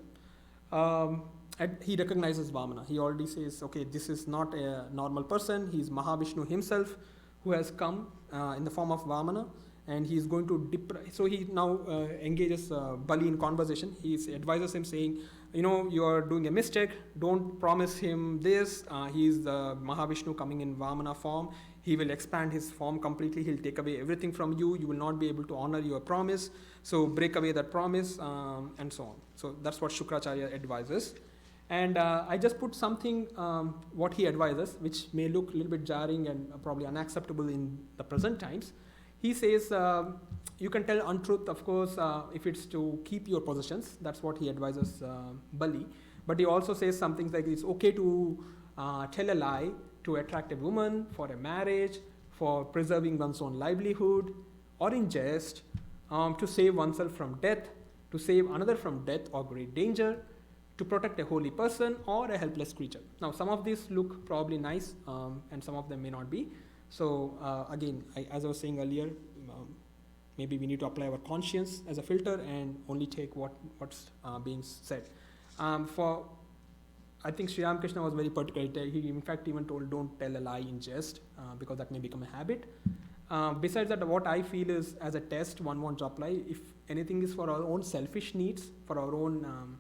he recognizes Vamana. He already says, okay, this is not a normal person. He's Mahavishnu himself who has come in the form of Vamana, and he's going to so he now engages Bali in conversation. He advises him saying, you are doing a mistake. Don't promise him this. He's the Mahavishnu coming in Vamana form. He will expand his form completely. He'll take away everything from you. You will not be able to honor your promise. So break away that promise, and so on. So that's what Shukracharya advises. And I just put something, what he advises, which may look a little bit jarring and probably unacceptable in the present times. He says, you can tell untruth, of course, if it's to keep your possessions. That's what he advises Bali. But he also says something like it's okay to tell a lie to attract a woman, for a marriage, for preserving one's own livelihood, or in jest, to save oneself from death, to save another from death or great danger, to protect a holy person or a helpless creature. Now, some of these look probably nice, and some of them may not be. So, again, as I was saying earlier, maybe we need to apply our conscience as a filter and only take what's being said. I think Sri Ramakrishna was very particular. He in fact even told, don't tell a lie in jest, because that may become a habit. Besides that, what I feel is, as a test one wants to apply, if anything is for our own selfish needs, for our own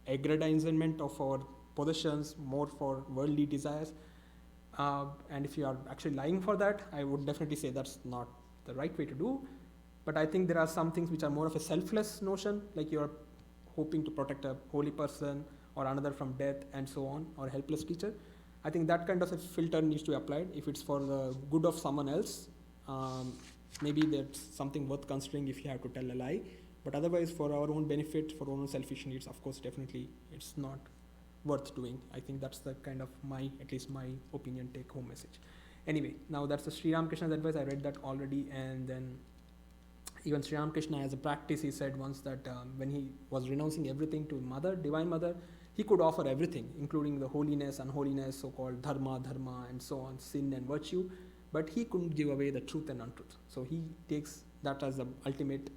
aggrandizement of our possessions, more for worldly desires, and if you are actually lying for that, I would definitely say that's not the right way to do. But I think there are some things which are more of a selfless notion, like you're hoping to protect a holy person or another from death and so on, or a helpless creature. I think that kind of a filter needs to be applied. If it's for the good of someone else, maybe that's something worth considering if you have to tell a lie. But otherwise, for our own benefit, for our own selfish needs, of course, definitely it's not worth doing. I think that's the kind of at least my opinion, take-home message. Anyway, now that's the Sri Ramakrishna's advice. I read that already, and then even Sri Ramakrishna, as a practice, he said once that when he was renouncing everything to Mother, Divine Mother, he could offer everything, including the holiness, unholiness, so-called dharma, and so on, sin and virtue, but he couldn't give away the truth and untruth. So he takes that as the ultimate,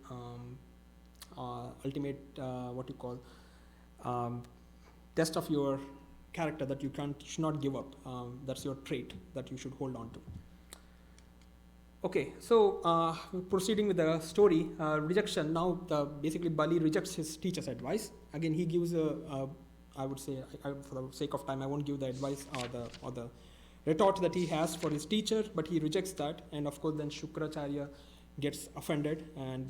test of your character, that you should not give up. That's your trait that you should hold on to. Okay, so proceeding with the story, rejection. Now, basically, Bali rejects his teacher's advice. Again, he gives I would say, for the sake of time, I won't give the advice or the retort that he has for his teacher, but he rejects that. And of course, then Shukracharya gets offended. And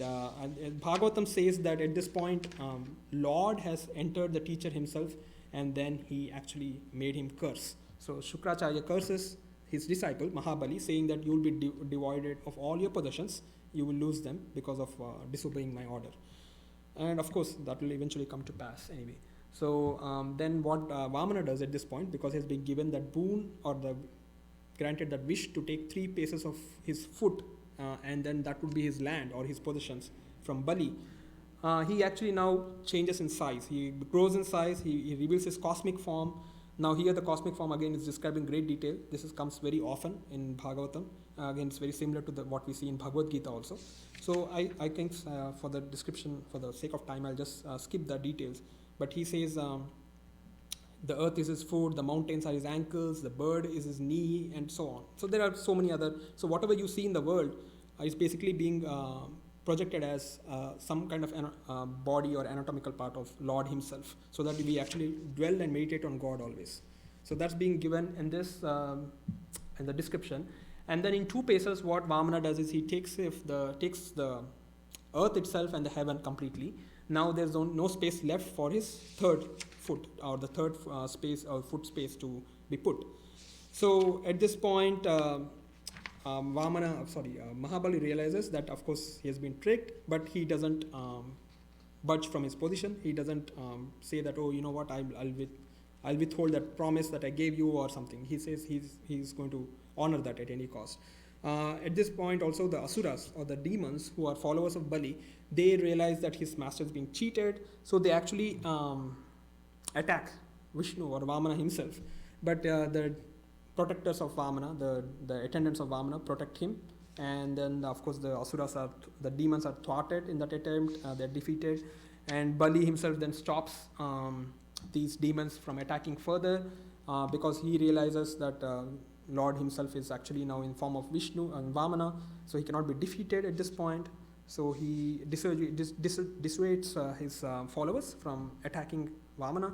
Bhagavatam says that at this point, Lord has entered the teacher himself, and then he actually made him curse. So Shukracharya curses his disciple, Mahabali, saying that you will be devoid of all your possessions, you will lose them because of disobeying my order. And of course, that will eventually come to pass anyway. So then what Vamana does at this point, because he has been given that boon, or granted that wish to take 3 paces of his foot, and then that would be his land or his possessions from Bali, he actually now changes in size. He grows in size, he reveals his cosmic form. Now here the cosmic form again is described in great detail. This comes very often in Bhagavatam. Again, it's very similar to what we see in Bhagavad Gita also. So I think for the description, for the sake of time, I'll just skip the details. But he says the earth is his foot, the mountains are his ankles, the bird is his knee, and so on. So there are so many other. So whatever you see in the world is basically being projected as some kind of body or anatomical part of Lord himself, so that we actually dwell and meditate on God always. So that's being given in this in the description. And then in 2 paces, what Vamana does is he takes the earth itself and the heaven completely. Now there's no space left for his 3rd foot, or the 3rd space or foot space to be put. So at this point, Mahabali realizes that of course he has been tricked, but he doesn't budge from his position. He doesn't say that, oh, you know what, I'll withhold that promise that I gave you or something. He says he's going to honor that at any cost. At this point also, the asuras, or the demons who are followers of Bali, they realize that his master is being cheated, so they actually attack Vishnu or Vamana himself. But the protectors of Vamana, the attendants of Vamana, protect him, and then of course the demons are thwarted in that attempt. They're defeated, and Bali himself then stops these demons from attacking further, because he realizes that Lord himself is actually now in form of Vishnu and Vamana, so he cannot be defeated at this point. So he dissuades his followers from attacking Vamana,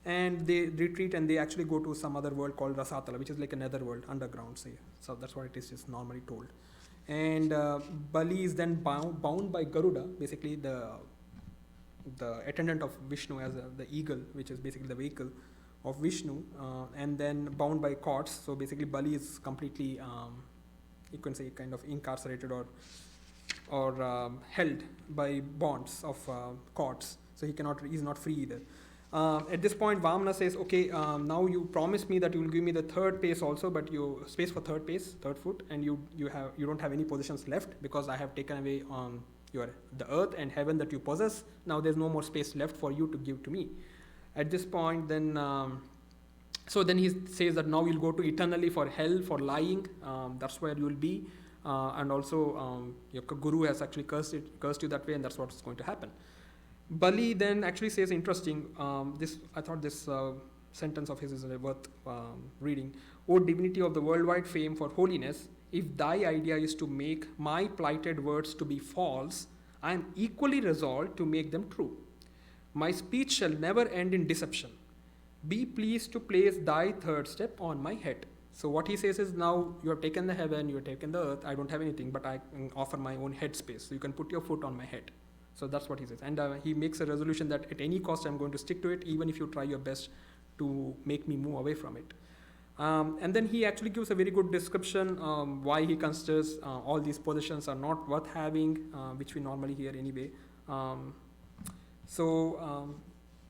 and they retreat, and they actually go to some other world called Rasatala, which is like another world, underground, say. So that's what it is just normally told. And Bali is then bound by Garuda. Basically, the attendant of Vishnu as the eagle, which is basically the vehicle of Vishnu, and then bound by cords. So basically, Bali is completely, you can say, kind of incarcerated or held by bonds of cords. So he's not free either. At this point, Vamana says, okay, now you promised me that you will give me the third pace also, but you space for third foot, and you don't have any positions left because I have taken away the earth and heaven that you possess. Now there's no more space left for you to give to me. At this point, then he says that now you'll go to eternally for hell for lying. That's where you will be, and also your guru has actually cursed you that way, and that's what's going to happen. Bali then actually says interesting. I thought this sentence of his is worth reading. O divinity of the worldwide fame for holiness, if thy idea is to make my plighted words to be false, I am equally resolved to make them true. My speech shall never end in deception. Be pleased to place thy third step on my head. So what he says is, now you have taken the heaven, you have taken the earth, I don't have anything, but I can offer my own head space. So you can put your foot on my head. So that's what he says. And he makes a resolution that at any cost I'm going to stick to it, even if you try your best to make me move away from it. And then he actually gives a very good description why he considers all these positions are not worth having, which we normally hear anyway.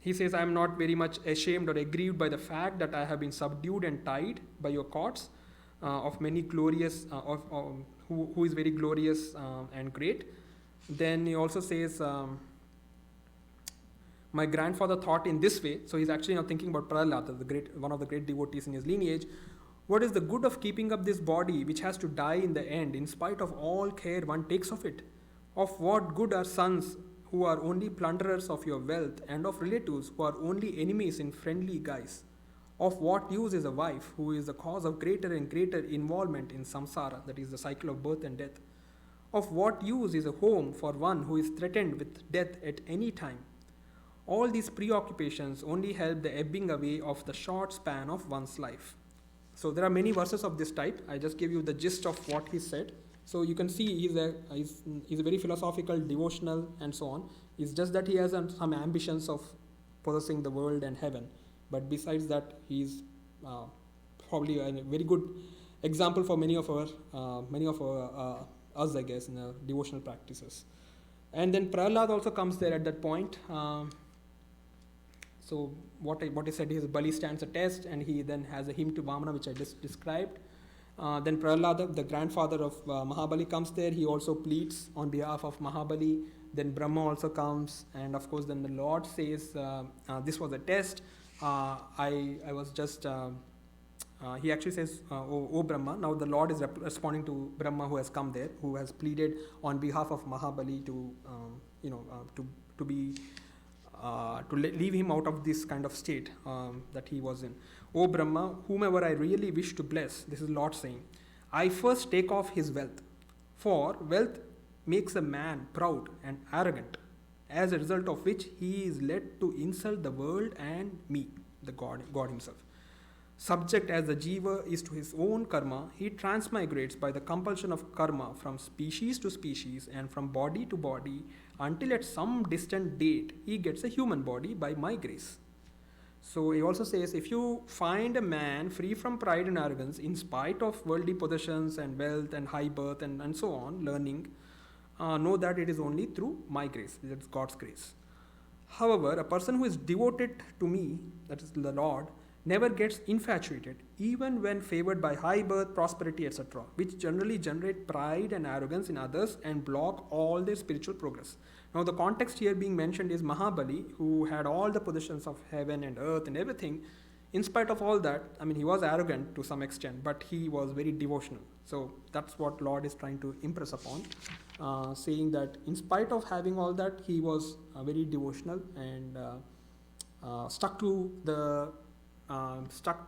He says, I am not very much ashamed or aggrieved by the fact that I have been subdued and tied by your cords of many glorious, who is very glorious and great. Then he also says, my grandfather thought in this way. So he's actually now thinking about Prahlada, one of the great devotees in his lineage. What is the good of keeping up this body which has to die in the end, in spite of all care one takes of it? Of what good are sons who are only plunderers of your wealth, and of relatives who are only enemies in friendly guise? Of what use is a wife who is the cause of greater and greater involvement in samsara, that is the cycle of birth and death? Of what use is a home for one who is threatened with death at any time? All these preoccupations only help the ebbing away of the short span of one's life. So there are many verses of this type. I just give you the gist of what he said. So you can see he's a very philosophical, devotional, and so on. It's just that he has some ambitions of possessing the world and heaven. But besides that, he's probably a very good example for many of our us, I guess, in the devotional practices. And then Prahlad also comes there at that point. So what I said is Bali stands a test, and he then has a hymn to Vamana, which I just described. Then Prahlada, the grandfather of Mahabali, comes there. He also pleads on behalf of Mahabali. Then Brahma also comes, and of course then the Lord says, this was a test. I was just... he actually says, O Brahma. Now the Lord is responding to Brahma, who has come there, who has pleaded on behalf of Mahabali to leave him out of this kind of state that he was in. O Brahma, whomever I really wish to bless, this is Lord saying, I first take off his wealth, for wealth makes a man proud and arrogant, as a result of which he is led to insult the world and me, the God himself. Subject as the jiva is to his own karma, he transmigrates by the compulsion of karma from species to species and from body to body, until at some distant date he gets a human body by my grace. So he also says, if you find a man free from pride and arrogance in spite of worldly possessions and wealth and high birth and so on, learning, know that it is only through my grace, that's God's grace. However, a person who is devoted to me, that is the Lord, never gets infatuated, even when favored by high birth, prosperity, etc., which generally generate pride and arrogance in others and block all their spiritual progress. Now, the context here being mentioned is Mahabali, who had all the possessions of heaven and earth and everything. In spite of all that, I mean, he was arrogant to some extent, but he was very devotional. So that's what Lord is trying to impress upon, saying that in spite of having all that, he was very devotional and stuck to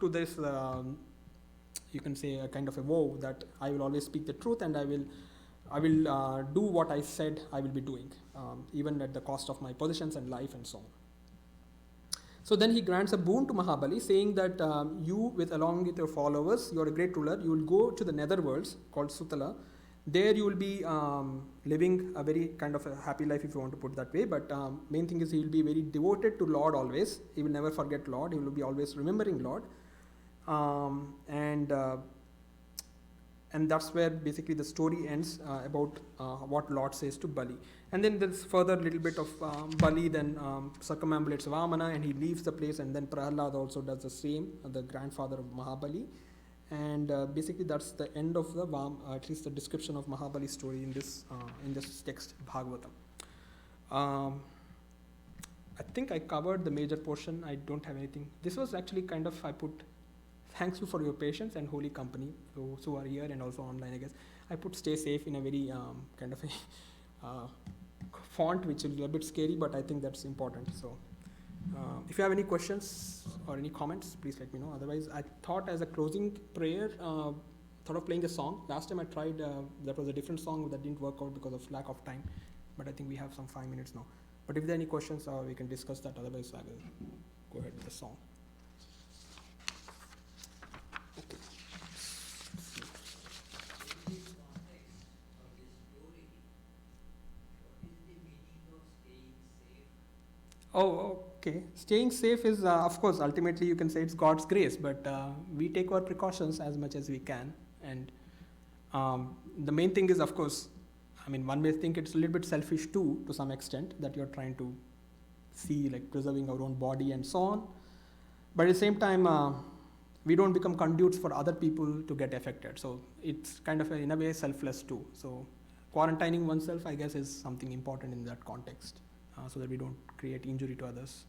this, you can say, a kind of a vow that I will always speak the truth, and I will do what I said I will be doing, even at the cost of my possessions and life and so on. So then he grants a boon to Mahabali, saying that you, along with your followers, you are a great ruler, you will go to the nether worlds called Sutala, There you will be living a very kind of a happy life, if you want to put it that way. But main thing is he will be very devoted to Lord always. He will never forget Lord. He will be always remembering Lord. And that's where basically the story ends about what Lord says to Bali. And then there's further little bit of Bali then circumambulates Vamana and he leaves the place, and then Prahlad also does the same, the grandfather of Mahabali. And basically that's the end of the at least the description of Mahabali's story in this text, Bhagavatam. I think I covered the major portion. I don't have anything. This was actually kind of, I put, thanks you for your patience and holy company, those who are here and also online, I guess. I put stay safe in a very kind of a font, which is a bit scary, but I think that's important. So if you have any questions or any comments, please let me know. Otherwise, I thought as a closing prayer, thought of playing a song. Last time I tried, that was a different song that didn't work out because of lack of time. But I think we have some 5 minutes now. But if there are any questions, we can discuss that. Otherwise, I will go ahead with the song. Okay. Oh, okay. Staying safe is, of course, ultimately you can say it's God's grace, but we take our precautions as much as we can. And the main thing is, of course, I mean, one may think it's a little bit selfish too, to some extent, that you're trying to see, like, preserving our own body and so on. But at the same time, we don't become conduits for other people to get affected. So it's kind of, in a way, selfless too. So quarantining oneself, I guess, is something important in that context, so that we don't create injury to others.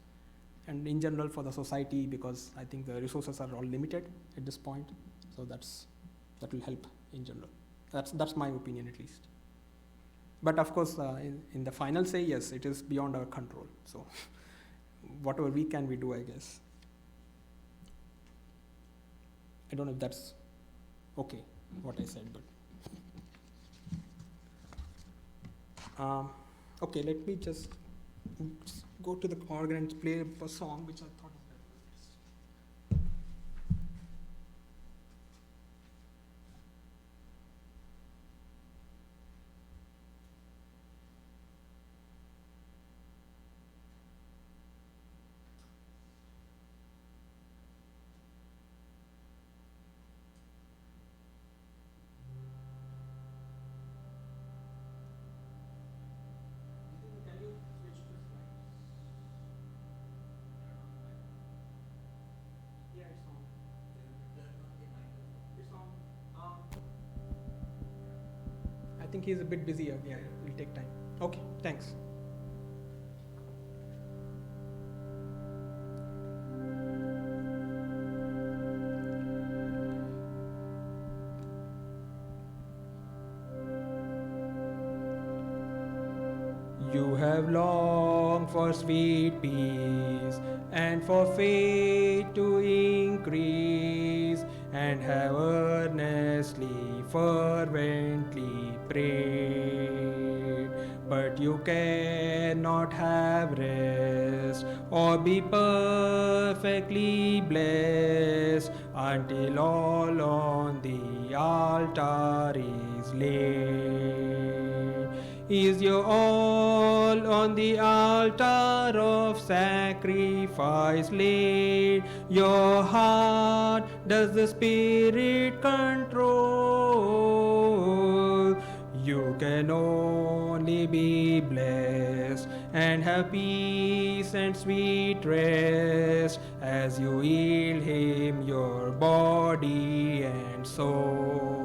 And in general for the society, because I think the resources are all limited at this point. So that will help in general. That's my opinion, at least. But of course, in the final say, yes, it is beyond our control. So whatever we can, we do, I guess. I don't know if that's okay, what I said, but okay, let me just go to the organ and play a song which I thought is better. I think he's a bit busy. Yeah, it will take time. Okay, thanks. You have longed for sweet peace and for faith to increase, and have earnestly, fervently prayed. But you cannot have rest or be perfectly blessed until all on the altar is laid. Is your all on the altar of sacrifice laid? Your heart does the Spirit control? You can only be blessed and have peace and sweet rest as you yield Him your body and soul.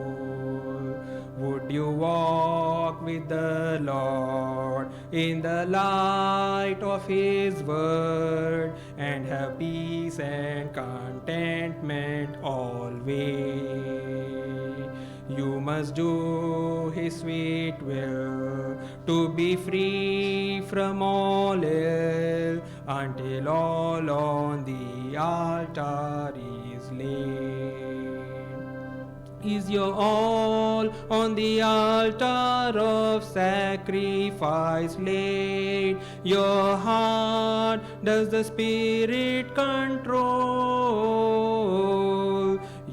Would you walk with the Lord in the light of His word and have peace and contentment always? You must do His sweet will to be free from all ill until all on the altar is laid. Is your all on the altar of sacrifice laid? Your heart does the Spirit control?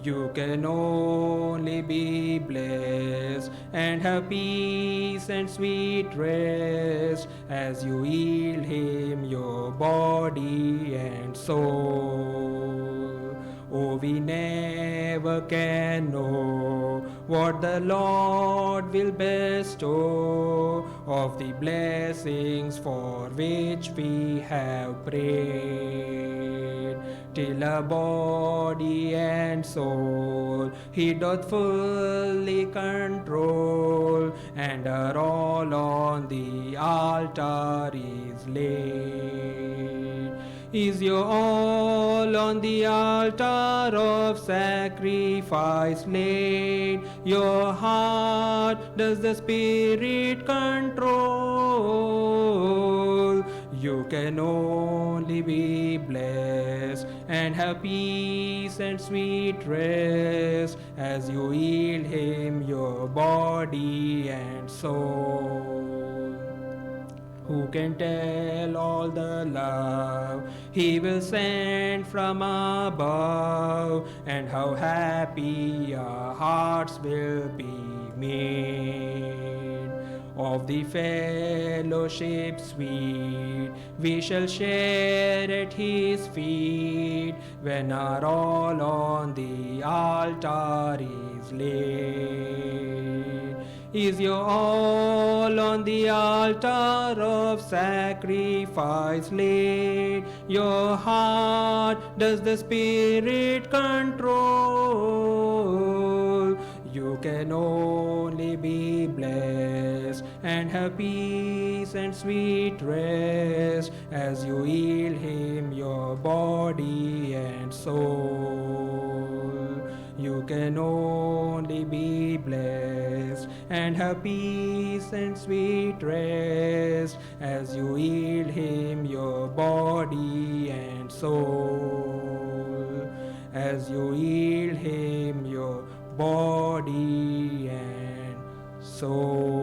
You can only be blessed and have peace and sweet rest as you yield Him your body and soul. Oh, we never can know what the Lord will bestow of the blessings for which we have prayed. Till our body and soul He doth fully control, and are all on the altar is laid. Is your all on the altar of sacrifice laid? Your heart does the Spirit control? You can only be blessed and have peace and sweet rest as you yield Him your body and soul. Who can tell all the love He will send from above, and how happy our hearts will be made? Of the fellowship sweet we shall share at His feet, when our all on the altar is laid. Is your all on the altar of sacrifice laid? Your heart does the Spirit control? You can only be blessed and have peace and sweet rest as you yield Him your body and soul. You can only be blessed and have peace and sweet rest as you yield Him your body and soul. As you yield Him your body and soul.